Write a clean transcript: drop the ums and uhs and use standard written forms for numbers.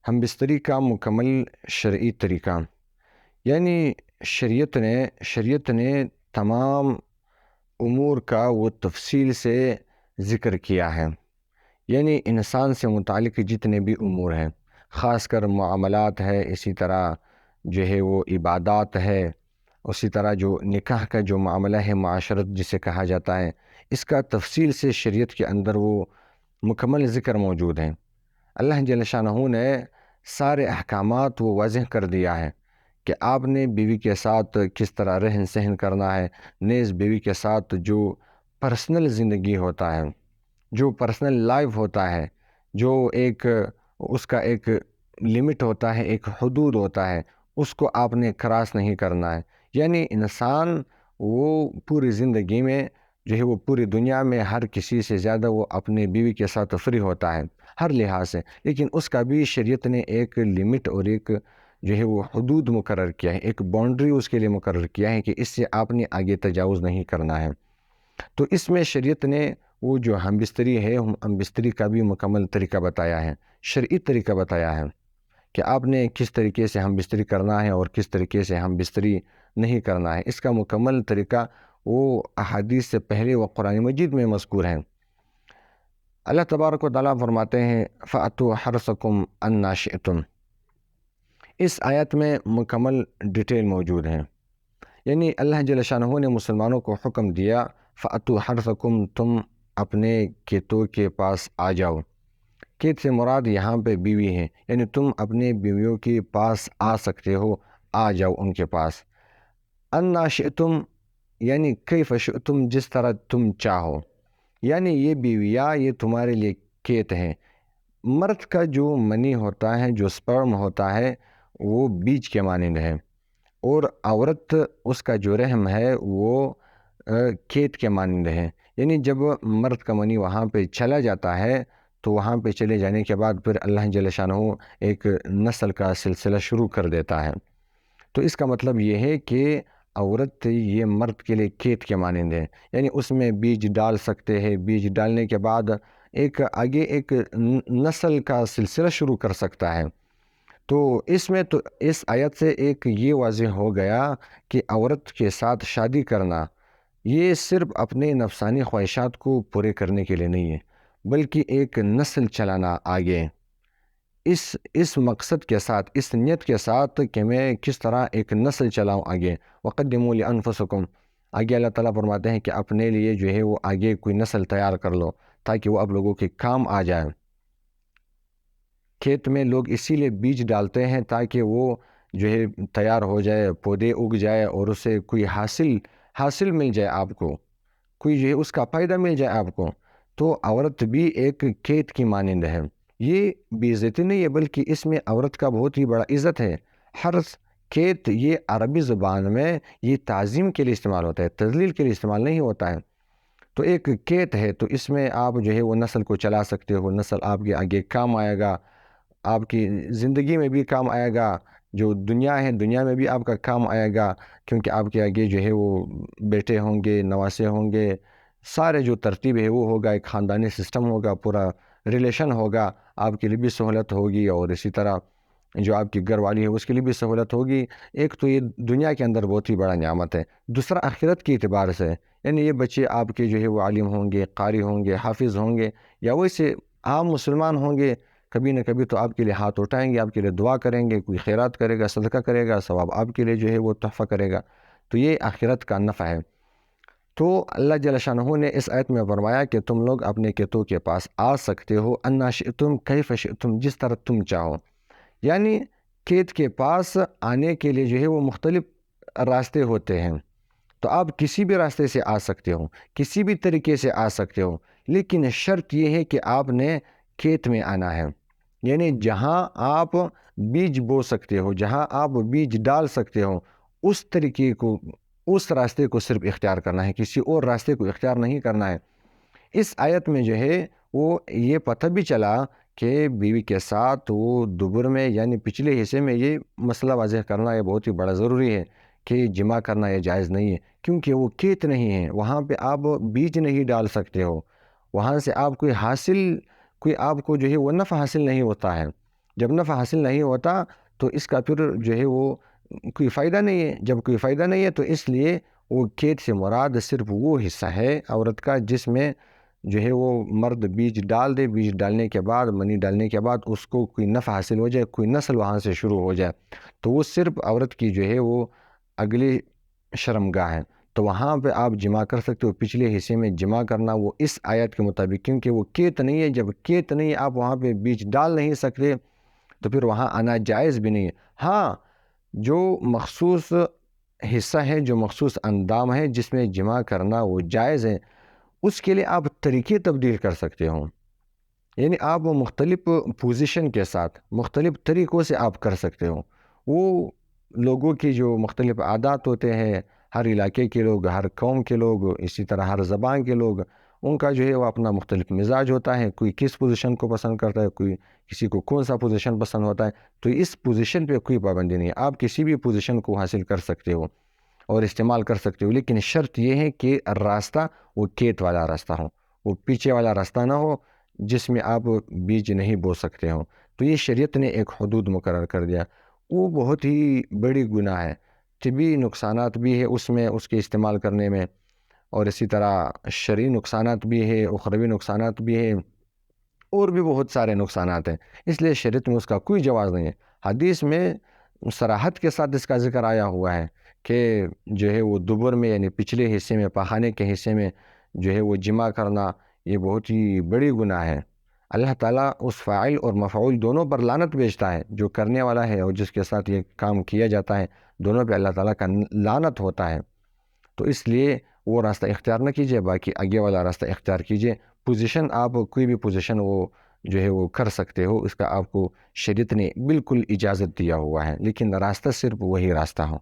ہم بستری کا مکمل شرعی طریقہ، یعنی شریعت نے تمام امور کا وہ تفصیل سے ذکر کیا ہے۔ یعنی انسان سے متعلق جتنے بھی امور ہیں، خاص کر معاملات ہے، اسی طرح جو ہے وہ عبادات ہے، اسی طرح جو نکاح کا جو معاملہ ہے، معاشرت جسے کہا جاتا ہے، اس کا تفصیل سے شریعت کے اندر وہ مکمل ذکر موجود ہیں۔ اللہ جل شانہ نے سارے احکامات وہ واضح کر دیا ہے کہ آپ نے بیوی کے ساتھ کس طرح رہن سہن کرنا ہے، نیز بیوی کے ساتھ جو پرسنل زندگی ہوتا ہے، جو پرسنل لائف ہوتا ہے، جو اس کا ایک لمٹ ہوتا ہے، ایک حدود ہوتا ہے، اس کو آپ نے کراس نہیں کرنا ہے۔ یعنی انسان وہ پوری زندگی میں جو ہے وہ پوری دنیا میں ہر کسی سے زیادہ وہ اپنی بیوی کے ساتھ فری ہوتا ہے ہر لحاظ سے، لیکن اس کا بھی شریعت نے ایک لمٹ اور ایک جو ہے وہ حدود مقرر کیا ہے، ایک باؤنڈری اس کے لیے مقرر کیا ہے کہ اس سے آپ نے آگے تجاوز نہیں کرنا ہے۔ تو اس میں شریعت نے وہ جو ہم بستری ہے، ہم بستری کا بھی مکمل طریقہ بتایا ہے، شرعی طریقہ بتایا ہے کہ آپ نے کس طریقے سے ہم بستری کرنا ہے اور کس طریقے سے ہم بستری نہیں کرنا ہے۔ اس کا مکمل طریقہ وہ احادیث سے پہلے وہ قرآن مجید میں مذکور ہیں۔ اللہ تبارک و تعالیٰ فرماتے ہیں فَأْتُوا حَرْثَكُمْ أَنَّا شِئْتُمْ۔ اس آیت میں مکمل ڈیٹیل موجود ہیں، یعنی اللہ جل شانہ نے مسلمانوں کو حکم دیا فَأْتُوا حَرْثَكُمْ، تم اپنے کھیتوں کے پاس آ جاؤ۔ کھیت سے مراد یہاں پہ بیوی ہے، یعنی تم اپنے بیویوں کے پاس آ سکتے ہو، آ جاؤ ان کے پاس۔ اَنَّا شِئْتُمْ یعنی کیف شئتم، جس طرح تم چاہو، یعنی یہ بیویاں یہ تمہارے لیے کھیت ہیں۔ مرد کا جو منی ہوتا ہے، جو سپرم ہوتا ہے، وہ بیج کے مانند ہے، اور عورت اس کا جو رحم ہے وہ کھیت کے مانند ہے۔ یعنی جب مرد کا منی وہاں پہ چلا جاتا ہے تو وہاں پہ چلے جانے کے بعد پھر اللہ جل شانہ ایک نسل کا سلسلہ شروع کر دیتا ہے۔ تو اس کا مطلب یہ ہے کہ عورت یہ مرد کے لیے کھیت کے مانند ہے، یعنی اس میں بیج ڈال سکتے ہیں، بیج ڈالنے کے بعد آگے ایک نسل کا سلسلہ شروع کر سکتا ہے۔ تو اس آیت سے ایک یہ واضح ہو گیا کہ عورت کے ساتھ شادی کرنا یہ صرف اپنے نفسانی خواہشات کو پورے کرنے کے لیے نہیں ہے، بلکہ ایک نسل چلانا آگے، اس مقصد کے ساتھ، اس نیت کے ساتھ کہ میں کس طرح ایک نسل چلاؤں آگے۔ وَقَدِّمُوا لِأَنفُسِكُمْ، آگے اللہ تعالیٰ فرماتے ہیں کہ اپنے لیے جو ہے وہ آگے کوئی نسل تیار کر لو تاکہ وہ آپ لوگوں کے کام آ جائے۔ کھیت میں لوگ اسی لیے بیج ڈالتے ہیں تاکہ وہ جو ہے تیار ہو جائے، پودے اگ جائے اور اسے کوئی حاصل مل جائے، آپ کو کوئی جو ہے اس کا فائدہ مل جائے آپ کو۔ تو عورت بھی ایک کھیت کی مانند ہے۔ یہ بے عزتی نہیں ہے، بلکہ اس میں عورت کا بہت ہی بڑا عزت ہے۔ حرث، کھیت، یہ عربی زبان میں یہ تعظیم کے لیے استعمال ہوتا ہے، تذلیل کے لیے استعمال نہیں ہوتا ہے۔ تو ایک کھیت ہے، تو اس میں آپ جو ہے وہ نسل کو چلا سکتے ہو، نسل آپ کے آگے کام آئے گا، آپ کی زندگی میں بھی کام آئے گا، جو دنیا ہے دنیا میں بھی آپ کا کام آئے گا، کیونکہ آپ کے آگے جو ہے وہ بیٹے ہوں گے، نواسے ہوں گے، سارے جو ترتیب ہے وہ ہوگا، ایک خاندانی سسٹم ہوگا، پورا ریلیشن ہوگا، آپ کے لیے بھی سہولت ہوگی، اور اسی طرح جو آپ کی گھر والی ہے اس کے لیے بھی سہولت ہوگی۔ ایک تو یہ دنیا کے اندر بہت ہی بڑا نعمت ہے، دوسرا آخرت کے اعتبار سے، یعنی یہ بچے آپ کے جو ہے وہ عالم ہوں گے، قاری ہوں گے، حافظ ہوں گے، یا ویسے عام مسلمان ہوں گے، کبھی نہ کبھی تو آپ کے لیے ہاتھ اٹھائیں گے، آپ کے لیے دعا کریں گے، کوئی خیرات کرے گا، صدقہ کرے گا، ثواب آپ کے لیے جو ہے وہ تحفہ کرے گا۔ تو یہ آخرت کا نفع ہے۔ تو اللہ جل شانہ نے اس آیت میں فرمایا کہ تم لوگ اپنے کھیتوں کے پاس آ سکتے ہو، انا شئتم کیف شئتم، جس طرح تم چاہو۔ یعنی کھیت کے پاس آنے کے لیے جو ہے وہ مختلف راستے ہوتے ہیں، تو آپ کسی بھی راستے سے آ سکتے ہو، کسی بھی طریقے سے آ سکتے ہو، لیکن شرط یہ ہے کہ آپ نے کھیت میں آنا ہے۔ یعنی جہاں آپ بیج بو سکتے ہو، جہاں آپ بیج ڈال سکتے ہو، اس طریقے کو، اس راستے کو صرف اختیار کرنا ہے، کسی اور راستے کو اختیار نہیں کرنا ہے۔ اس آیت میں جو ہے وہ یہ پتہ بھی چلا کہ بیوی کے ساتھ وہ دبر میں یعنی پچھلے حصے میں یہ مسئلہ واضح کرنا یہ بہت ہی بڑا ضروری ہے کہ جمع کرنا یہ جائز نہیں ہے، کیونکہ وہ کھیت نہیں ہے، وہاں پہ آپ بیج نہیں ڈال سکتے ہو، وہاں سے آپ کوئی آپ کو جو ہے وہ نفع حاصل نہیں ہوتا ہے۔ جب نفع حاصل نہیں ہوتا تو اس کا پھر جو ہے وہ کوئی فائدہ نہیں ہے. جب کوئی فائدہ نہیں ہے تو اس لیے وہ کھیت سے مراد صرف وہ حصہ ہے عورت کا جس میں جو ہے وہ مرد بیج ڈال دے، بیج ڈالنے کے بعد، منی ڈالنے کے بعد اس کو کوئی نفع حاصل ہو جائے، کوئی نسل وہاں سے شروع ہو جائے، تو وہ صرف عورت کی جو ہے وہ اگلی شرمگاہ ہے. تو وہاں پہ آپ جمع کر سکتے ہو. پچھلے حصے میں جمع کرنا وہ اس آیت کے مطابق، کیونکہ وہ کھیت نہیں ہے. جب کھیت نہیں ہے آپ وہاں پہ بیج ڈال نہیں سکتے تو پھر وہاں آنا جائز بھی نہیں ہے. ہاں، جو مخصوص حصہ ہے، جو مخصوص اندام ہے جس میں جمع کرنا وہ جائز ہے، اس کے لیے آپ طریقے تبدیل کر سکتے ہو. یعنی آپ وہ مختلف پوزیشن کے ساتھ مختلف طریقوں سے آپ کر سکتے ہو. وہ لوگوں کی جو مختلف عادات ہوتے ہیں، ہر علاقے کے لوگ، ہر قوم کے لوگ، اسی طرح ہر زبان کے لوگ، ان کا جو ہے وہ اپنا مختلف مزاج ہوتا ہے. کوئی کس پوزیشن کو پسند کرتا ہے، کوئی کسی کو کون سا پوزیشن پسند ہوتا ہے. تو اس پوزیشن پہ کوئی پابندی نہیں ہے، آپ کسی بھی پوزیشن کو حاصل کر سکتے ہو اور استعمال کر سکتے ہو. لیکن شرط یہ ہے کہ راستہ وہ کھیت والا راستہ ہو، وہ پیچھے والا راستہ نہ ہو جس میں آپ بیج نہیں بو سکتے ہو. تو یہ شریعت نے ایک حدود مقرر کر دیا. وہ بہت ہی بڑی گناہ ہے. طبی نقصانات بھی ہے اس میں، اس کے استعمال کرنے میں، اور اسی طرح شرعی نقصانات بھی ہے، اخروی نقصانات بھی ہے، اور بھی بہت سارے نقصانات ہیں. اس لیے شریعت میں اس کا کوئی جواز نہیں ہے. حدیث میں صراحت کے ساتھ اس کا ذکر آیا ہوا ہے کہ جو ہے وہ دبر میں، یعنی پچھلے حصے میں، پخانے کے حصے میں جو ہے وہ جمع کرنا یہ بہت ہی بڑی گناہ ہے. اللہ تعالیٰ اس فاعل اور مفعول دونوں پر لعنت بھیجتا ہے. جو کرنے والا ہے اور جس کے ساتھ یہ کام کیا جاتا ہے، دونوں پہ اللہ تعالیٰ کا لعنت ہوتا ہے. تو اس لیے وہ راستہ اختیار نہ کیجیے، باقی آگے والا راستہ اختیار کیجیے. پوزیشن آپ کوئی بھی پوزیشن وہ جو ہے وہ کر سکتے ہو، اس کا آپ کو شریعت نے بالکل اجازت دیا ہوا ہے، لیکن راستہ صرف وہی راستہ ہو.